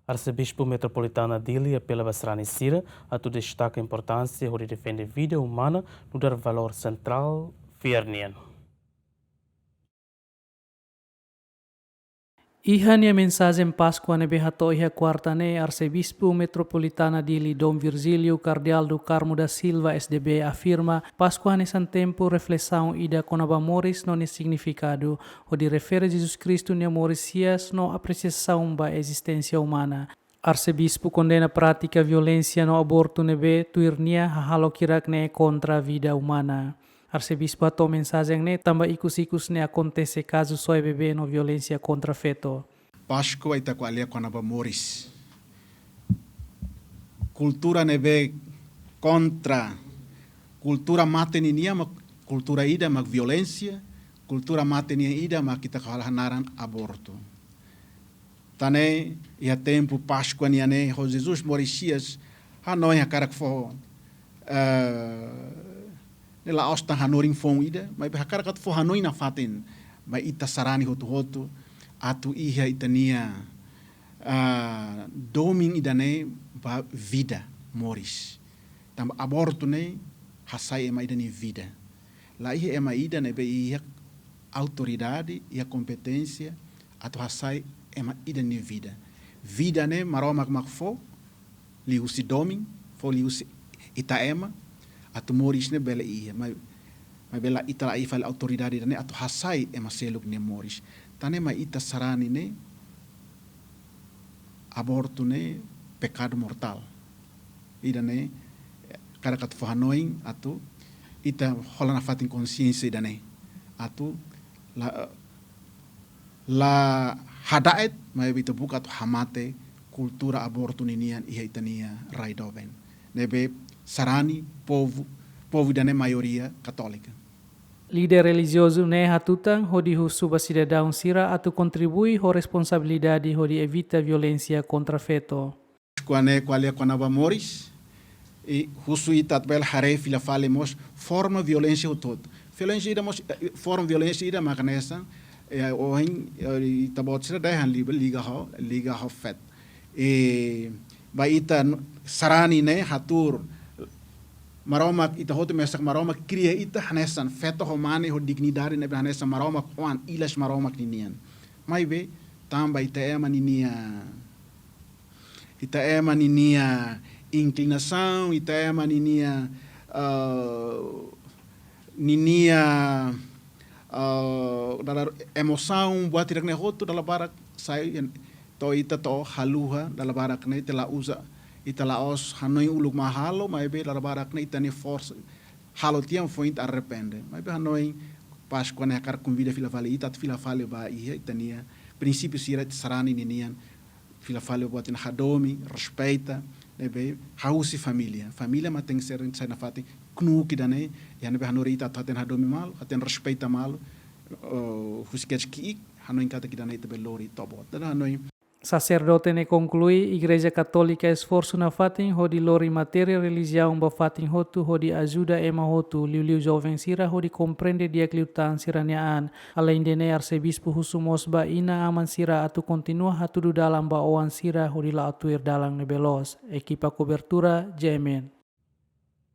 Arcebispo Metropolitana Dili pela Basrani Sira, atu destaca a importância de defender a vida humana no dar valor central Fiernian. Ihan a mensagem Páscoa nebe hato iha quartane Arcebispo Metropolitana Dili Dom Virgílio Cardeal do Carmo da Silva SDB afirma Páscoa nesse tempo reflexão ida conaba moris no significado o de refere Jesus Cristo ne moricias no apreciação ba existência humana. Arcebispo condena prática violência no aborto nebe tuirnia halo kirak ne contra a vida humana. Arcebispo ato mensagem ne tamba ikus ne acontece caso só bebê no violência contra feto. Páscoa ita kualia konaba moris. Cultura nebe contra cultura mateninia mak cultura ida mak violência, cultura matenia ida mak kita kahanaran aborto. Tane ia tempo Páscoa niane ho Jesus moricias hanoi hakarak fo nela osta hanoring fong ida, mas hakarak fo hanoi na fatin, mas ita sarani hotu atu iha itania doming idane ba vida moris. Tam aborto ne hasai ema idani vida. La iha ema ida ne be iha autoridade e a competência atu hasai ema idani vida. Vida ne maromak makfo liusi doming fo liusi ita ema atu moris ne bela iha. Mas bela ita la ifa autoridade ne atu hasai ema seluk ne moris. Tane ma ita sarani ne aborto ne pecado mortal. Ida ne kada kat fahanoing atu ita holana fatin consciência ida ne atu la hadaet ma ita buka atu hamate kultura aborto ninian iha itania raidoven. Nebe sarani povo ida ne maioria católica. Líder religioso ne hatutang hodi husu cidadão sira atu contribui ho responsabilidade hodi evita violência contra feto. Quane qualia quanaba moris e husu itat bel hare fila fale mos forma violência tot. Violência ida mos forma violência ida makanesa ohin itabot sira dahan liga ho fet. E ba ita sarani ne hatur maromak ita hotu mesak maromak kriya ita hanesan feto homane ho dignidade ne hanesan maromak oan ilas maromak ninian. Mai be tamba ita ema ninia inclinação, ita ema ninia emoção buat tirak ne hotu dala barak sai to ita to haluha dala barak ne tela usa ita laos hanoi uluk mahalo mai be la barak ne itani força halo tiam foi arrepende mai be hanoi Páscoa ne kar convida fila fale ita fila fale ba ia itania princípio sira sarani ninian fila fale botin hadomi respeita ne be hausi família ma tem ser sai na fati knu kidane ya ne be hanori ita taten hadomi mal aten respeita mal huskech ki hanoi kata kidane ita be lori tobot dan hanoi Sacerdote ne conclui Igreja Católica esforço na fatin hodi lori matéria religião ba fatin hotu hodi ajuda ema hotu liu jovem sira hodi compreende dia kliutan siraniaan além de ne arcebispo husumos ba ina aman sira atu continua hatu dalam ba oan sira hodi la atuir dalang nebelos equipa cobertura Jemen.